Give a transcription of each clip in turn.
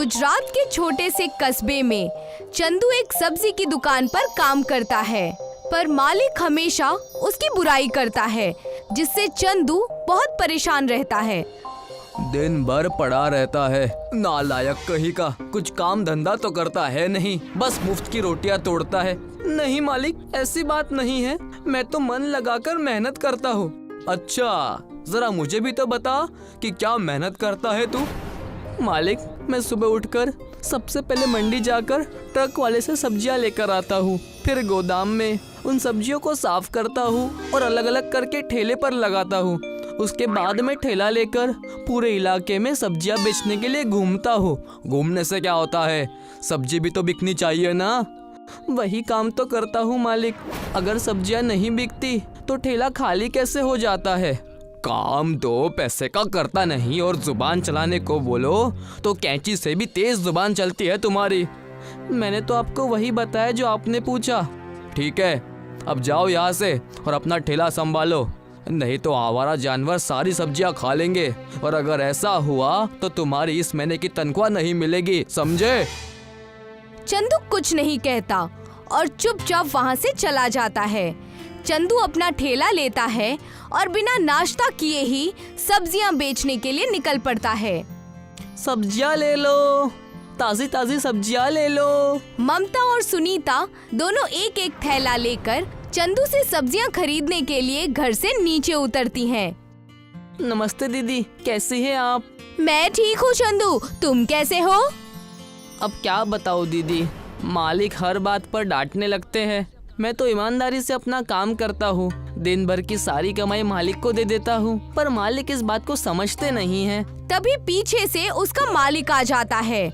गुजरात के छोटे से कस्बे में चंदू एक सब्जी की दुकान पर काम करता है, पर मालिक हमेशा उसकी बुराई करता है, जिससे चंदू बहुत परेशान रहता है। दिन भर पड़ा रहता है, नालायक कहीं का। कुछ काम धंधा तो करता है नहीं, बस मुफ्त की रोटियां तोड़ता है। नहीं मालिक, ऐसी बात नहीं है, मैं तो मन लगाकर मेहनत करता हूँ। अच्छा, जरा मुझे भी तो बता कि क्या मेहनत करता है तू? मालिक, मैं सुबह उठकर सबसे पहले मंडी जाकर ट्रक वाले से सब्जियां लेकर आता हूँ, फिर गोदाम में उन सब्जियों को साफ करता हूँ और अलग अलग करके ठेले पर लगाता हूँ। उसके बाद मैं ठेला लेकर पूरे इलाके में सब्जियां बेचने के लिए घूमता हूँ। घूमने से क्या होता है, सब्जी भी तो बिकनी चाहिए ना। वही काम तो करता हूँ मालिक, अगर सब्जियां नहीं बिकती तो ठेला खाली कैसे हो जाता है। काम दो पैसे का करता नहीं और जुबान चलाने को बोलो तो कैंची से भी तेज जुबान चलती है तुम्हारी। मैंने तो आपको वही बताया जो आपने पूछा। ठीक है, अब जाओ यहाँ से और अपना ठेला संभालो, नहीं तो आवारा जानवर सारी सब्जियां खा लेंगे और अगर ऐसा हुआ तो तुम्हारी इस महीने की तनख्वाह नहीं मिलेगी, समझे? चंदू कुछ नहीं कहता और चुपचाप वहाँ से चला जाता है। चंदू अपना ठेला लेता है और बिना नाश्ता किए ही सब्जियां बेचने के लिए निकल पड़ता है। सब्जियां ले लो, ताजी ताजी सब्जियां ले लो। ममता और सुनीता दोनों एक एक थैला लेकर चंदू से सब्जियां खरीदने के लिए घर से नीचे उतरती हैं। नमस्ते दीदी, कैसी हैं आप? मैं ठीक हूँ चंदू, तुम कैसे हो? अब क्या बताओ दीदी, मालिक हर बात पर डांटने लगते हैं। मैं तो ईमानदारी से अपना काम करता हूँ, दिन भर की सारी कमाई मालिक को दे देता हूँ, पर मालिक इस बात को समझते नहीं हैं। तभी पीछे से उसका मालिक आ जाता है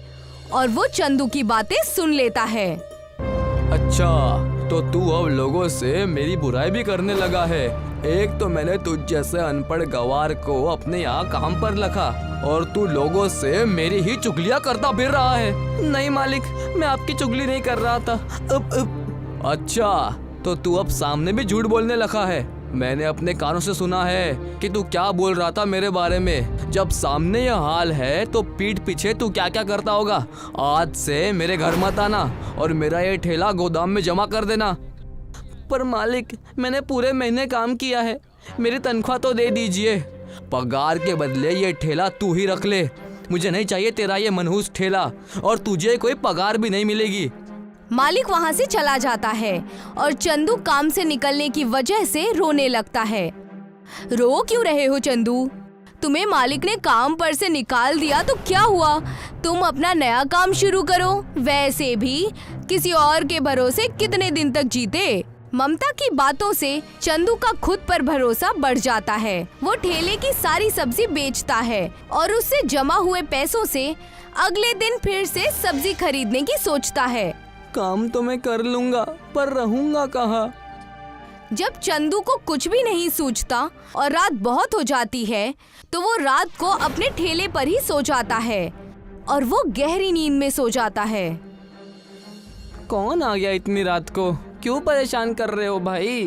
और वो चंदू की बातें सुन लेता है। अच्छा, तो तू अब लोगों से मेरी बुराई भी करने लगा है। एक तो मैंने तुझ जैसे अनपढ़ गवार को अपने यहाँ काम पर रखा और तू लोगों से मेरी ही चुगलियाँ करता फिर रहा है। नहीं मालिक, मैं आपकी चुगली नहीं कर रहा था। अच्छा, तो तू अब सामने भी झूठ बोलने लगा है। मैंने अपने कानों से सुना है कि तू क्या बोल रहा था मेरे बारे में। जब सामने यह हाल है तो पीठ पीछे तू क्या क्या करता होगा। आज से मेरे घर मत आना और मेरा ये ठेला गोदाम में जमा कर देना। पर मालिक, मैंने पूरे महीने काम किया है, मेरी तनख्वाह तो दे दीजिए। पगार के बदले ये ठेला तू ही रख ले, मुझे नहीं चाहिए तेरा ये मनहूस ठेला और तुझे कोई पगार भी नहीं मिलेगी। मालिक वहाँ से चला जाता है और चंदू काम से निकलने की वजह से रोने लगता है। रो क्यों रहे हो चंदू? तुम्हें मालिक ने काम पर से निकाल दिया तो क्या हुआ, तुम अपना नया काम शुरू करो। वैसे भी किसी और के भरोसे कितने दिन तक जीते। ममता की बातों से चंदू का खुद पर भरोसा बढ़ जाता है। वो ठेले की सारी सब्जी बेचता है और उससे जमा हुए पैसों से अगले दिन फिर से सब्जी खरीदने की सोचता है। काम तो मैं कर लूंगा, पर रहूंगा कहाँ? जब चंदू को कुछ भी नहीं सूझता और रात बहुत हो जाती है तो वो रात को अपने ठेले पर ही सो जाता है और वो गहरी नींद में सो जाता है। कौन आ गया इतनी रात को? क्यों परेशान कर रहे हो भाई?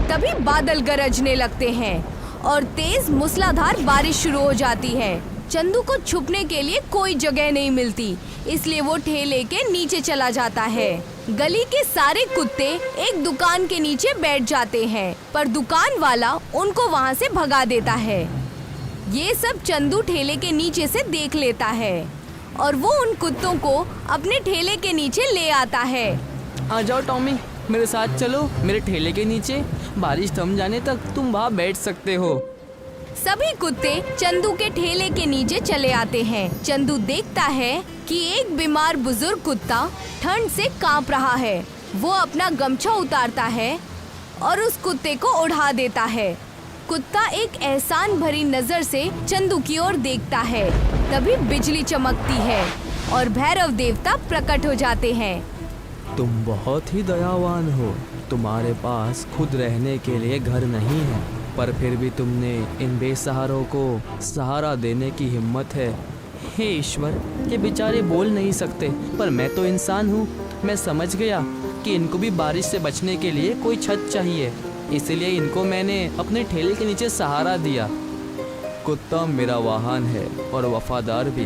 तभी बादल गरजने लगते हैं और तेज मूसलाधार बारिश शुरू हो जाती है। चंदू को छुपने के लिए कोई जगह नहीं मिलती, इसलिए वो ठेले के नीचे चला जाता है। गली के सारे कुत्ते एक दुकान के नीचे बैठ जाते हैं, पर दुकान वाला उनको वहाँ से भगा देता है। ये सब चंदू ठेले के नीचे से देख लेता है और वो उन कुत्तों को अपने ठेले के नीचे ले आता है। आ जाओ टॉमी, मेरे साथ चलो मेरे ठेले के नीचे, बारिश थम जाने तक तुम वहाँ बैठ सकते हो। सभी कुत्ते चंदू के ठेले के नीचे चले आते हैं। चंदू देखता है कि एक बीमार बुजुर्ग कुत्ता ठंड से कांप रहा है। वो अपना गमछा उतारता है और उस कुत्ते को उड़ा देता है। कुत्ता एक एहसान भरी नजर से चंदू की ओर देखता है। तभी बिजली चमकती है और भैरव देवता प्रकट हो जाते हैं। तुम बहुत ही दयावान हो, तुम्हारे पास खुद रहने के लिए घर नहीं है, पर फिर भी तुमने इन बेसहारों को सहारा देने की हिम्मत है। हे ईश्वर, ये बेचारे बोल नहीं सकते, पर मैं तो इंसान हूँ। मैं समझ गया कि इनको भी बारिश से बचने के लिए कोई छत चाहिए, इसलिए इनको मैंने अपने ठेले के नीचे सहारा दिया। कुत्ता मेरा वाहन है और वफादार भी,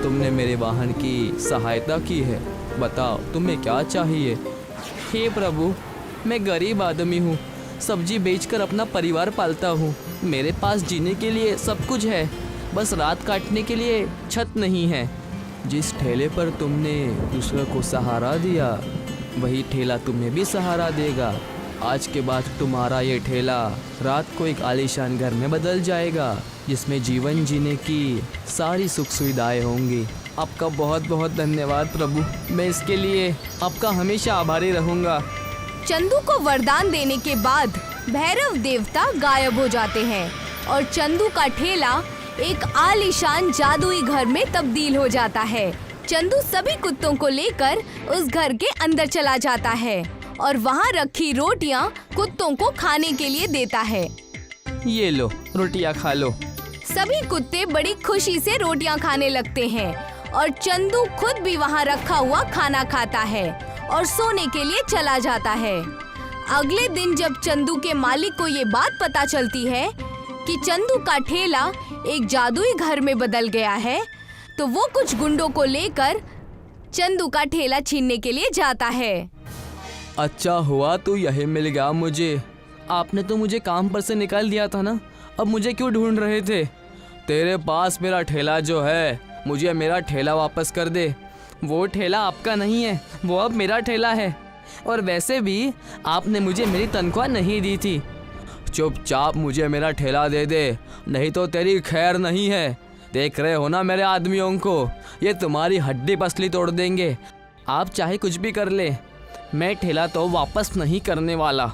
तुमने मेरे वाहन की सहायता की है। बताओ तुम्हें क्या चाहिए। हे प्रभु, मैं गरीब आदमी हूँ, सब्जी बेचकर अपना परिवार पालता हूँ। मेरे पास जीने के लिए सब कुछ है, बस रात काटने के लिए छत नहीं है। जिस ठेले पर तुमने दूसरों को सहारा दिया, वही ठेला तुम्हें भी सहारा देगा। आज के बाद तुम्हारा ये ठेला रात को एक आलीशान घर में बदल जाएगा, जिसमें जीवन जीने की सारी सुख सुविधाएं होंगी। आपका बहुत बहुत धन्यवाद प्रभु, मैं इसके लिए आपका हमेशा आभारी रहूँगा। चंदू को वरदान देने के बाद भैरव देवता गायब हो जाते हैं और चंदू का ठेला एक आलीशान जादुई घर में तब्दील हो जाता है। चंदू सभी कुत्तों को लेकर उस घर के अंदर चला जाता है और वहाँ रखी रोटियां कुत्तों को खाने के लिए देता है। ये लो, रोटियां खा लो। सभी कुत्ते बड़ी खुशी से रोटियां खाने लगते हैं और चंदू खुद भी वहाँ रखा हुआ खाना खाता है और सोने के लिए चला जाता है। अगले दिन जब चंदू के मालिक को ये बात पता चलती है कि चंदू का ठेला एक जादुई घर में बदल गया है, तो वो कुछ गुंडों को लेकर चंदू का ठेला छीनने के लिए जाता है। अच्छा हुआ तू यही मिल गया मुझे। आपने तो मुझे काम पर से निकाल दिया था ना, अब मुझे क्यों ढूंढ रहे थे? तेरे पास मेरा ठेला जो है, मुझे मेरा ठेला वापस कर दे। वो ठेला आपका नहीं है, वो अब मेरा ठेला है। और वैसे भी आपने मुझे मेरी तनख्वाह नहीं दी थी। चुपचाप मुझे मेरा ठेला दे दे, नहीं तो तेरी खैर नहीं है। देख रहे हो ना मेरे आदमियों को, ये तुम्हारी हड्डी पसली तोड़ देंगे। आप चाहे कुछ भी कर ले, मैं ठेला तो वापस नहीं करने वाला।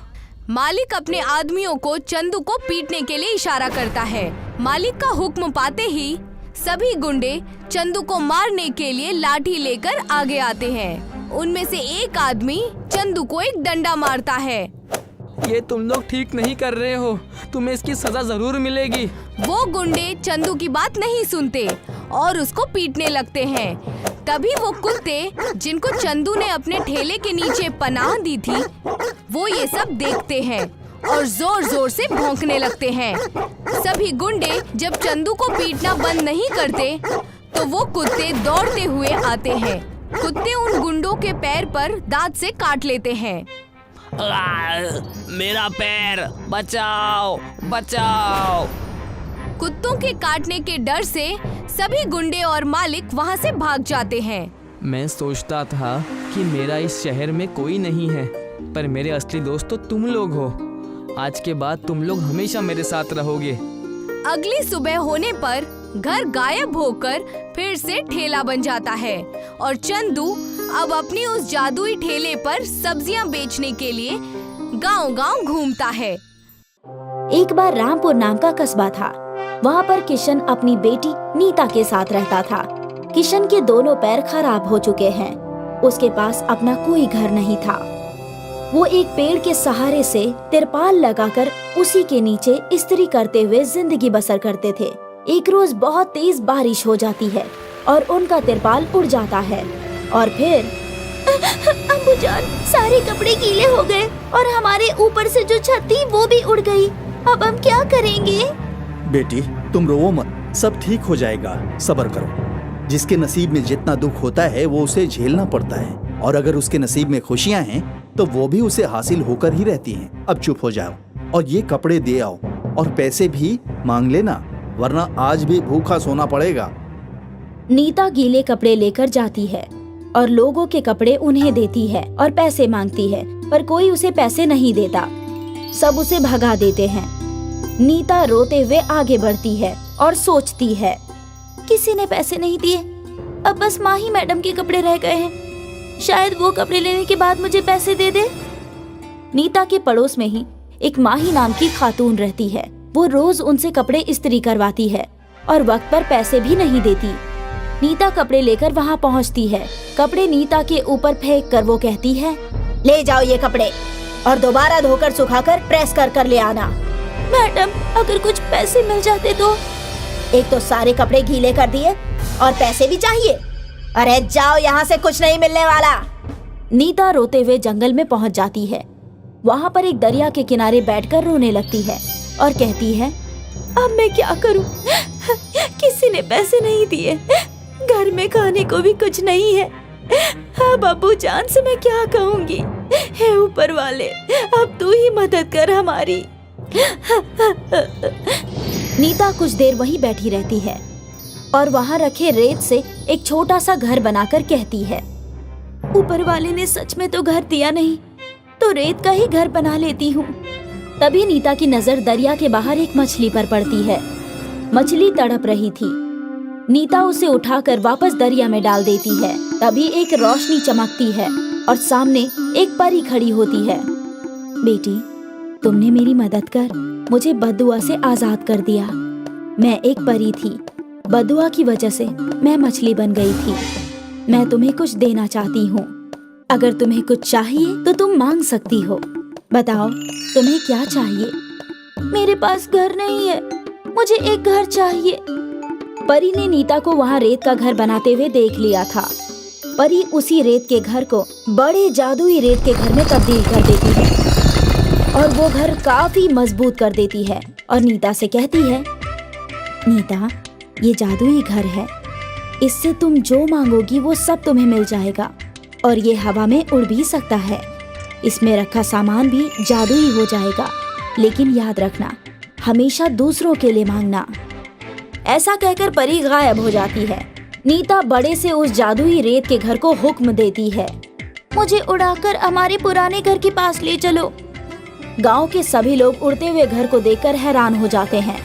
मालिक अपने आदमियों को चंदू को पीटने के लिए इशारा करता है। मालिक का हुक्म पाते ही सभी गुंडे चंदू को मारने के लिए लाठी लेकर आगे आते हैं। उनमें से एक आदमी चंदू को एक डंडा मारता है। ये तुम लोग ठीक नहीं कर रहे हो, तुम्हें इसकी सजा जरूर मिलेगी। वो गुंडे चंदू की बात नहीं सुनते और उसको पीटने लगते हैं। तभी वो कुत्ते जिनको चंदू ने अपने ठेले के नीचे पनाह दी थी, वो ये सब देखते हैं और जोर जोर से भौंकने लगते हैं। सभी गुंडे जब चंदू को पीटना बंद नहीं करते, तो वो कुत्ते दौड़ते हुए आते हैं। कुत्ते उन गुंडों के पैर पर दांत से काट लेते हैं। मेरा पैर, बचाओ बचाओ। कुत्तों के काटने के डर से सभी गुंडे और मालिक वहाँ से भाग जाते हैं। मैं सोचता था कि मेरा इस शहर में कोई नहीं है, पर मेरे असली दोस्त तो तुम लोग हो। आज के बाद तुम लोग हमेशा मेरे साथ रहोगे। अगली सुबह होने पर घर गायब होकर फिर से ठेला बन जाता है और चंदू अब अपनी उस जादुई ठेले पर सब्जियां बेचने के लिए गांव-गांव घूमता है। एक बार रामपुर नाम का कस्बा था। वहाँ पर किशन अपनी बेटी नीता के साथ रहता था। किशन के दोनों पैर खराब हो चुके हैं। उसके पास अपना कोई घर नहीं था। वो एक पेड़ के सहारे से तिरपाल लगाकर उसी के नीचे इस्त्री करते हुए जिंदगी बसर करते थे। एक रोज बहुत तेज बारिश हो जाती है और उनका तिरपाल उड़ जाता है और फिर अम्मू जान, सारे कपड़े गीले हो गए और हमारे ऊपर से जो छत थी वो भी उड़ गई। अब हम क्या करेंगे? बेटी तुम रोवो मत, सब ठीक हो जाएगा, सब्र करो। जिसके नसीब में जितना दुख होता है वो उसे झेलना पड़ता है, और अगर उसके नसीब में खुशियां हैं तो वो भी उसे हासिल होकर ही रहती हैं। अब चुप हो जाओ और ये कपड़े दे आओ और पैसे भी मांग लेना, वरना आज भी भूखा सोना पड़ेगा। नीता गीले कपड़े लेकर जाती है और लोगों के कपड़े उन्हें देती है और पैसे मांगती है, पर कोई उसे पैसे नहीं देता। सब उसे भगा देते हैं। नीता रोते हुए आगे बढ़ती है और सोचती है, किसी ने पैसे नहीं दिए, अब बस माही मैडम के कपड़े रह गए हैं, शायद वो कपड़े लेने के बाद मुझे पैसे दे दे। नीता के पड़ोस में ही एक माही नाम की खातून रहती है। वो रोज उनसे कपड़े इस्त्री करवाती है और वक्त पर पैसे भी नहीं देती। नीता कपड़े लेकर वहाँ पहुँचती है। कपड़े नीता के ऊपर फेंक कर वो कहती है, ले जाओ ये कपड़े और दोबारा धोकर सुखाकर प्रेस कर कर ले आना। मैडम, अगर कुछ पैसे मिल जाते तो। एक तो सारे कपड़े गीले कर दिए और पैसे भी चाहिए। अरे जाओ यहाँ से, कुछ नहीं मिलने वाला। नीता रोते हुए जंगल में पहुँच जाती है। वहाँ पर एक दरिया के किनारे बैठकर रोने लगती है और कहती है, अब मैं क्या करूँ? किसी ने पैसे नहीं दिए, घर में खाने को भी कुछ नहीं है। अब अब्बू जान से मैं क्या कहूँगी? हे ऊपर वाले, अब तू ही मदद कर हमारी। नीता कुछ देर वहीं बैठी रहती है और वहाँ रखे रेत से एक छोटा सा घर बनाकर कहती है, ऊपर वाले ने सच में तो घर दिया नहीं, तो रेत का ही घर बना लेती हूँ। तभी नीता की नजर दरिया के बाहर एक मछली पर पड़ती है। मछली तड़प रही थी। नीता उसे उठाकर वापस दरिया में डाल देती है। तभी एक रोशनी चमकती है और सामने एक परी खड़ी होती है। बेटी, तुमने मेरी मदद कर मुझे बददुआ से आजाद कर दिया। मैं एक परी थी, बददुआ की वजह से मैं मछली बन गई थी। मैं तुम्हें कुछ देना चाहती हूँ। अगर तुम्हें कुछ चाहिए तो तुम मांग सकती हो। बताओ तुम्हें क्या चाहिए? मेरे पास घर नहीं है, मुझे एक घर चाहिए। परी ने नीता को वहाँ रेत का घर बनाते हुए देख लिया था। परी उसी रेत के घर को बड़े जादुई रेत के घर में तब्दील कर देती है और वो घर काफी मजबूत कर देती है और नीता से कहती है, नीता, ये जादुई घर है, इससे तुम जो मांगोगी वो सब तुम्हें मिल जाएगा और ये हवा में उड़ भी सकता है। इसमें रखा सामान भी जादुई हो जाएगा, लेकिन याद रखना, हमेशा दूसरों के लिए मांगना। ऐसा कहकर परी गायब हो जाती है। नीता बड़े से उस जादुई रेत के घर को हुक्म देती है, मुझे उड़ाकर हमारे पुराने घर के पास ले चलो। गांव के सभी लोग उड़ते हुए घर को देखकर हैरान हो जाते हैं।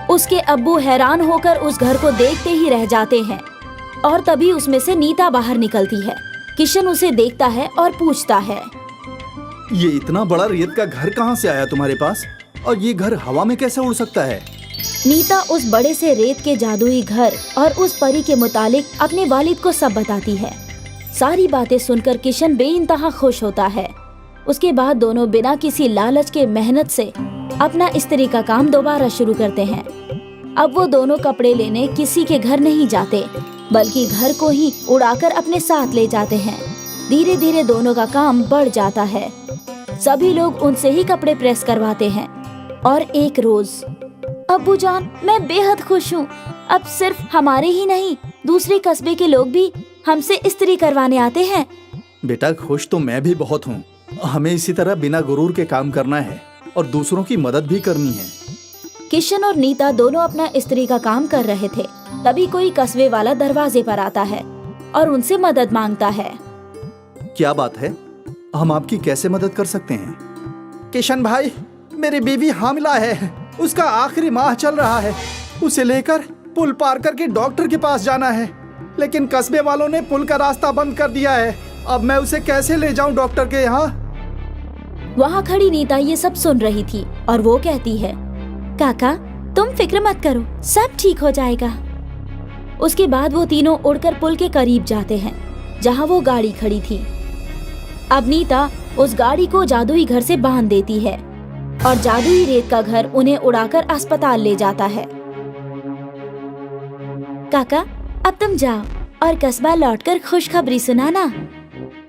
उसके अब्बू हैरान होकर उस घर को देखते ही रह जाते हैं और तभी उसमें से नीता बाहर निकलती है। किशन उसे देखता है और पूछता है, ये इतना बड़ा रेत का घर कहाँ से आया तुम्हारे पास, और ये घर हवा में कैसे उड़ सकता है? नीता उस बड़े से रेत के जादुई घर और उस परी के मुतालिक अपने वालिद को सब बताती है। सारी बातें सुनकर किशन बेइंतहा खुश होता है। उसके बाद दोनों बिना किसी लालच के मेहनत से अपना इस्त्री का काम दोबारा शुरू करते हैं। अब वो दोनों कपड़े लेने किसी के घर नहीं जाते, बल्कि घर को ही उड़ाकर अपने साथ ले जाते हैं। धीरे धीरे दोनों का काम बढ़ जाता है। सभी लोग उनसे ही कपड़े प्रेस करवाते हैं। और एक रोज, अब्बू जान, मैं बेहद खुश हूँ। अब सिर्फ हमारे ही नहीं, दूसरे कस्बे के लोग भी हमसे इस्त्री करवाने आते हैं। बेटा, खुश तो मैं भी बहुत हूँ। हमें इसी तरह बिना गुरूर के काम करना है और दूसरों की मदद भी करनी है। किशन और नीता दोनों अपना इस्त्री का काम कर रहे थे। तभी कोई कस्बे वाला दरवाजे पर आता है और उनसे मदद मांगता है। क्या बात है, हम आपकी कैसे मदद कर सकते हैं? किशन भाई, मेरी बीवी हामिला है, उसका आखिरी माह चल रहा है। उसे लेकर पुल पार करके डॉक्टर के पास जाना है, लेकिन कस्बे वालों ने पुल का रास्ता बंद कर दिया है। अब मैं उसे कैसे ले जाऊं डॉक्टर के यहाँ? वहाँ खड़ी नीता ये सब सुन रही थी और वो कहती है, काका, तुम फिक्र मत करो, सब ठीक हो जाएगा। उसके बाद वो तीनों उड़कर पुल के करीब जाते हैं जहाँ वो गाड़ी खड़ी थी। अब नीता उस गाड़ी को जादुई घर से बांध देती है और जादुई रेत का घर उन्हें उड़ाकर अस्पताल ले जाता है। काका, अब तुम जाओ और कस्बा लौटकर खुशखबरी सुनाना।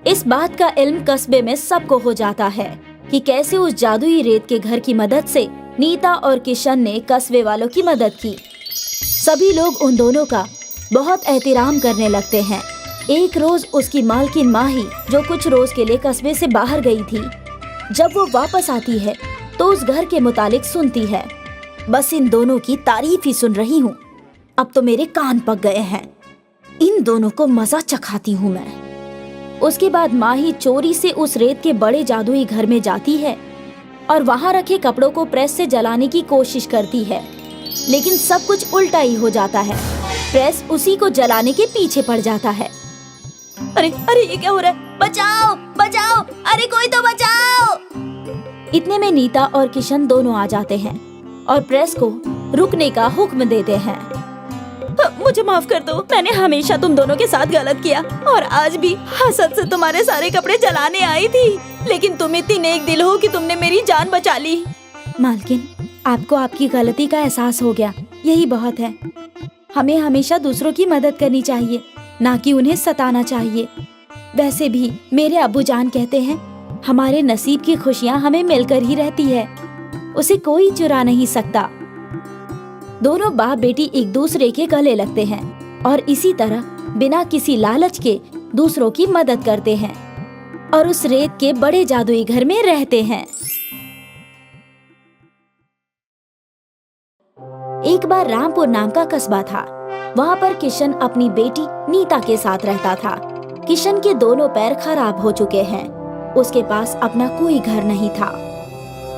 इस बात का इल्म कस्बे में सबको हो जाता है कि कैसे उस जादुई रेत के घर की मदद से नीता और किशन ने कस्बे वालों की मदद की। सभी लोग उन दोनों का बहुत एहतराम करने लगते हैं। एक रोज उसकी मालकिन माही, जो कुछ रोज के लिए कस्बे से बाहर गई थी, जब वो वापस आती है तो उस घर के मुतालिक सुनती है, बस इन दोनों की तारीफ ही सुन रही हूँ। अब तो मेरे कान पक गए हैं। इन दोनों को मजा चखाती हूँ मैं। उसके बाद माही चोरी से उस रेत के बड़े जादुई घर में जाती है और वहाँ रखे कपड़ों को प्रेस से जलाने की कोशिश करती है, लेकिन सब कुछ उल्टा ही हो जाता है। प्रेस उसी को जलाने के पीछे पड़ जाता है। अरे अरे, ये क्या हो रहा है? बचाओ बचाओ, अरे कोई तो बचाओ। इतने में नीता और किशन दोनों आ जाते हैं और प्रेस को रुकने का हुक्म देते हैं। मुझे माफ कर दो, मैंने हमेशा तुम दोनों के साथ गलत किया और आज भी हसद से तुम्हारे सारे कपड़े जलाने आई थी, लेकिन तुम इतनी नेक दिल हो कि तुमने मेरी जान बचा ली। मालकिन, आपको आपकी गलती का एहसास हो गया, यही बहुत है। हमें हमेशा दूसरों की मदद करनी चाहिए, ना कि उन्हें सताना चाहिए। वैसे भी मेरे अब्बू जान कहते हैं, हमारे नसीब की खुशियाँ हमें मिलकर ही रहती है, उसे कोई चुरा नहीं सकता। दोनों बाप बेटी एक दूसरे के गले लगते हैं और इसी तरह बिना किसी लालच के दूसरों की मदद करते हैं और उस रेत के बड़े जादुई घर में रहते हैं। एक बार रामपुर नाम का कस्बा था। वहाँ पर किशन अपनी बेटी नीता के साथ रहता था। किशन के दोनों पैर खराब हो चुके हैं। उसके पास अपना कोई घर नहीं था।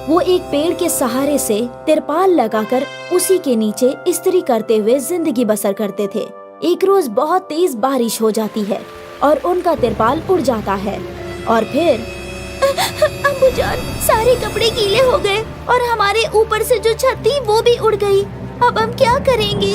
वो एक पेड़ के सहारे से तिरपाल लगाकर उसी के नीचे इस्त्री करते हुए जिंदगी बसर करते थे। एक रोज बहुत तेज बारिश हो जाती है और उनका तिरपाल उड़ जाता है और फिर अम्बुजान, सारे कपड़े गीले हो गए और हमारे ऊपर से जो छत थी वो भी उड़ गई। अब हम क्या करेंगे?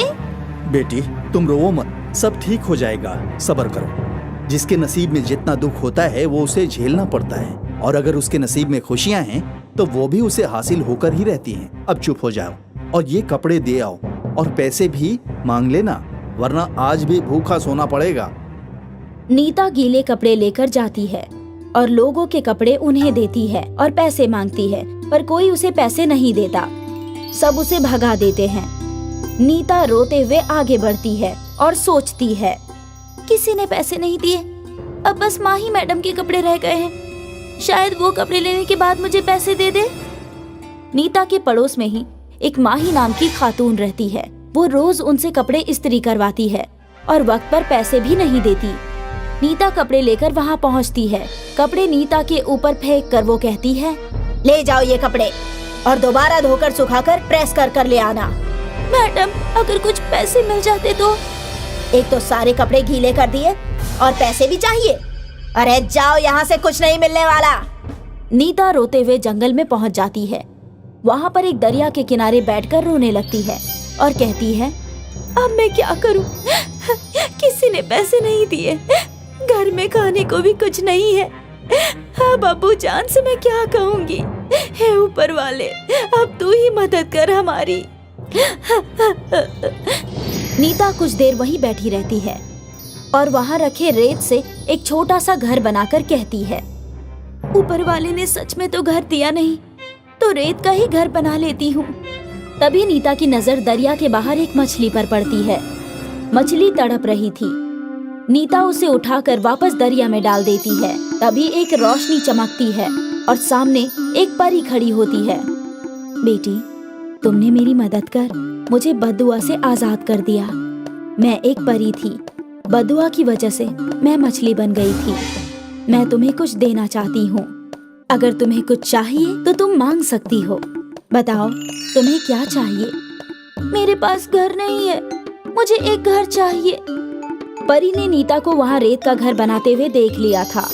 बेटी तुम रोवो मत, सब ठीक हो जाएगा, सब्र करो। जिसके नसीब में जितना दुख होता है वो उसे झेलना पड़ता है, और अगर उसके नसीब में खुशियां हैं तो वो भी उसे हासिल होकर ही रहती हैं। अब चुप हो जाओ और ये कपड़े दे आओ और पैसे भी मांग लेना, वरना आज भी भूखा सोना पड़ेगा। नीता गीले कपड़े लेकर जाती है और लोगों के कपड़े उन्हें देती है और पैसे मांगती है, पर कोई उसे पैसे नहीं देता। सब उसे भगा देते हैं। नीता रोते हुए आगे बढ़ती है और सोचती है, किसी ने पैसे नहीं दिए, अब बस माही मैडम के कपड़े रह गए हैं। शायद वो कपड़े लेने के बाद मुझे पैसे दे दे। नीता के पड़ोस में ही एक माही नाम की खातून रहती है। वो रोज उनसे कपड़े इस्त्री करवाती है और वक्त पर पैसे भी नहीं देती। नीता कपड़े लेकर वहाँ पहुँचती है। कपड़े नीता के ऊपर फेंक कर वो कहती है, ले जाओ ये कपड़े और दोबारा धोकर सुखाकर प्रेस कर ले आना। मैडम, अगर कुछ पैसे मिल जाते तो। एक तो सारे कपड़े गीले कर दिए और पैसे भी चाहिए। अरे जाओ यहाँ से, कुछ नहीं मिलने वाला। नीता रोते हुए जंगल में पहुँच जाती है। वहाँ पर एक दरिया के किनारे बैठकर रोने लगती है और कहती है, अब मैं क्या करूँ? किसी ने पैसे नहीं दिए, घर में खाने को भी कुछ नहीं है। अब अब्बू जान से मैं क्या कहूँगी? हे ऊपर वाले, अब तू ही मदद कर हमारी। नीता कुछ देर वहीं बैठी रहती है और वहाँ रखे रेत से एक छोटा सा घर बनाकर कहती है, ऊपर वाले ने सच में तो घर दिया नहीं, तो रेत का ही घर बना लेती हूँ। तभी नीता की नजर दरिया के बाहर एक मछली पर पड़ती है। मछली तड़प रही थी। नीता उसे उठाकर वापस दरिया में डाल देती है। तभी एक रोशनी चमकती है और सामने एक परी खड़ी होती है। बेटी, तुमने मेरी मदद कर मुझे बददुआ से आजाद कर दिया। मैं एक परी थी, बददुआ की वजह से मैं मछली बन गई थी। मैं तुम्हें कुछ देना चाहती हूँ। अगर तुम्हें कुछ चाहिए तो तुम मांग सकती हो। बताओ तुम्हें क्या चाहिए? मेरे पास घर नहीं है, मुझे एक घर चाहिए। परी ने नीता को वहाँ रेत का घर बनाते हुए देख लिया था।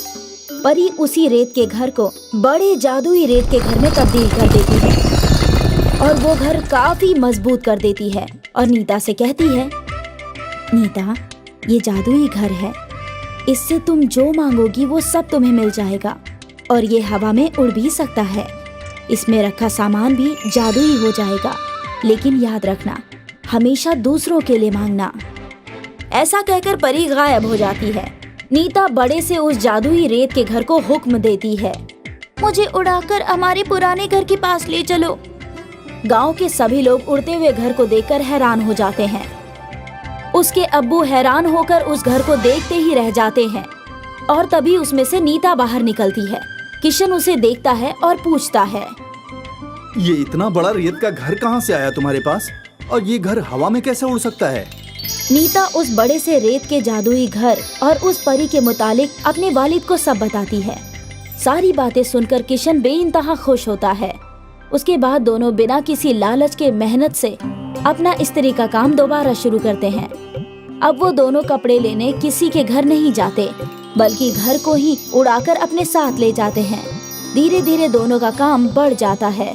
परी उसी रेत के घर को बड़े जादुई रेत के घर में तब्दील कर देती है और वो घर काफी मजबूत कर देती है और नीता से कहती है, नीता, ये जादुई घर है, इससे तुम जो मांगोगी वो सब तुम्हें मिल जाएगा और ये हवा में उड़ भी सकता है। इसमें रखा सामान भी जादुई हो जाएगा, लेकिन याद रखना, हमेशा दूसरों के लिए मांगना। ऐसा कहकर परी गायब हो जाती है। नीता बड़े से उस जादुई रेत के घर को हुक्म देती है, मुझे उड़ाकर हमारे पुराने घर के पास ले चलो। गांव के सभी लोग उड़ते हुए घर को देखकर हैरान हो जाते हैं। उसके अब्बू हैरान होकर उस घर को देखते ही रह जाते हैं और तभी उसमें से नीता बाहर निकलती है। किशन उसे देखता है और पूछता है, ये इतना बड़ा रेत का घर कहाँ से आया तुम्हारे पास, और ये घर हवा में कैसे उड़ सकता है? नीता उस बड़े से रेत के जादुई घर और उस परी के मुतालिक अपने वालिद को सब बताती है। सारी बातें सुनकर किशन बेइंतहा खुश होता है। उसके बाद दोनों बिना किसी लालच के मेहनत से अपना इस्त्री का काम दोबारा शुरू करते हैं। अब वो दोनों कपड़े लेने किसी के घर नहीं जाते, बल्कि घर को ही उड़ाकर अपने साथ ले जाते हैं। धीरे धीरे दोनों का काम बढ़ जाता है।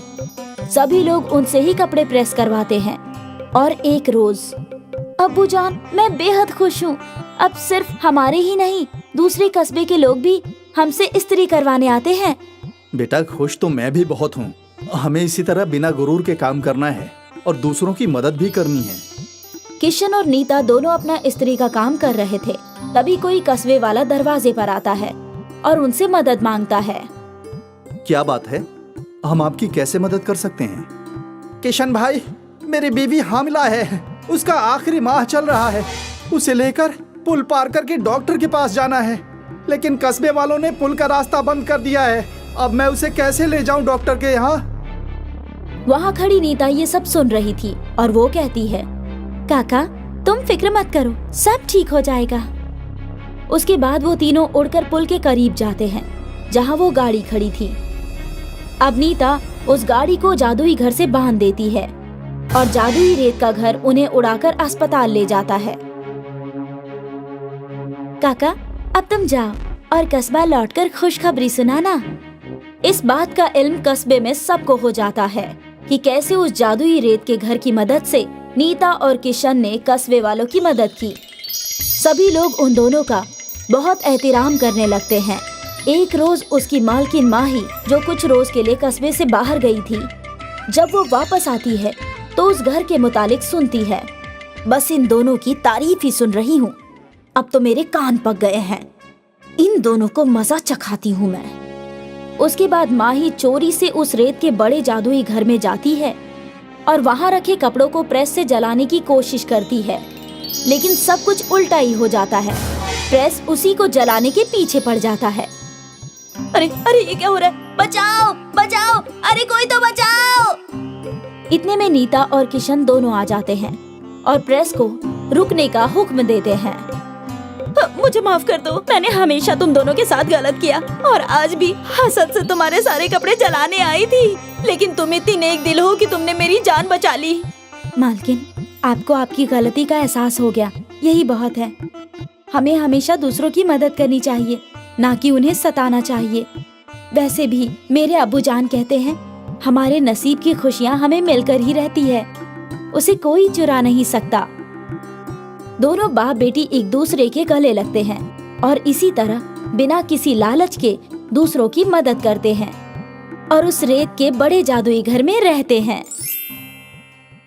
सभी लोग उनसे ही कपड़े प्रेस करवाते हैं। और एक रोज, अब्बू जान, मैं बेहद खुश हूँ। अब सिर्फ हमारे ही नहीं, दूसरे कस्बे के लोग भी हमसे इस्त्री करवाने आते हैं। बेटा, खुश तो मैं भी बहुत हूँ। हमें इसी तरह बिना गुरूर के काम करना है और दूसरों की मदद भी करनी है। किशन और नीता दोनों अपना इस्त्री का काम कर रहे थे। तभी कोई कस्बे वाला दरवाजे पर आता है और उनसे मदद मांगता है। क्या बात है, हम आपकी कैसे मदद कर सकते हैं? किशन भाई, मेरी बीवी हामिला है, उसका आखिरी माह चल रहा है। उसे लेकर पुल पार करके डॉक्टर के पास जाना है, लेकिन कस्बे वालों ने पुल का रास्ता बंद कर दिया है। अब मैं उसे कैसे ले जाऊं डॉक्टर के यहाँ? वहाँ खड़ी नीता ये सब सुन रही थी और वो कहती है, काका तुम फिक्र मत करो, सब ठीक हो जाएगा। उसके बाद वो तीनों उड़कर पुल के करीब जाते हैं जहाँ वो गाड़ी खड़ी थी। अब नीता उस गाड़ी को जादुई घर से बांध देती है और जादुई रेत का घर उन्हें उड़ाकर अस्पताल ले जाता है। काका अब तुम जाओ और कस्बा लौटकर खुशखबरी सुनाना। इस बात का इल्म कस्बे में सबको हो जाता है कि कैसे उस जादुई रेत के घर की मदद से नीता और किशन ने कस्बे वालों की मदद की। सभी लोग उन दोनों का बहुत एहतराम करने लगते हैं। एक रोज उसकी मालकिन माही, जो कुछ रोज के लिए कस्बे से बाहर गई थी, जब वो वापस आती है तो उस घर के मुतालिक सुनती है, बस इन दोनों की तारीफ ही सुन रही हूँ, अब तो मेरे कान पक गए हैं, इन दोनों को मजा चखाती हूँ मैं। उसके बाद माही चोरी से उस रेत के बड़े जादुई घर में जाती है और वहाँ रखे कपड़ों को प्रेस से जलाने की कोशिश करती है, लेकिन सब कुछ उल्टा ही हो जाता है। प्रेस उसी को जलाने के पीछे पड़ जाता है। अरे अरे ये क्या हो रहा है? बचाओ बचाओ, अरे कोई तो बचाओ। इतने में नीता और किशन दोनों आ जाते हैं और प्रेस को रुकने का हुक्म देते हैं। मुझे माफ कर दो, मैंने हमेशा तुम दोनों के साथ गलत किया और आज भी हसद से तुम्हारे सारे कपड़े जलाने आई थी, लेकिन तुम इतनी नेक दिल हो कि तुमने मेरी जान बचा ली। मालकिन, आपको आपकी गलती का एहसास हो गया, यही बहुत है। हमें हमेशा दूसरों की मदद करनी चाहिए, ना कि उन्हें सताना चाहिए। वैसे भी मेरे अब्बू जान कहते हैं, हमारे नसीब की खुशियाँ हमें मिलकर ही रहती है, उसे कोई चुरा नहीं सकता। दोनों बाप बेटी एक दूसरे के गले लगते हैं और इसी तरह बिना किसी लालच के दूसरों की मदद करते हैं और उस रेत के बड़े जादुई घर में रहते हैं।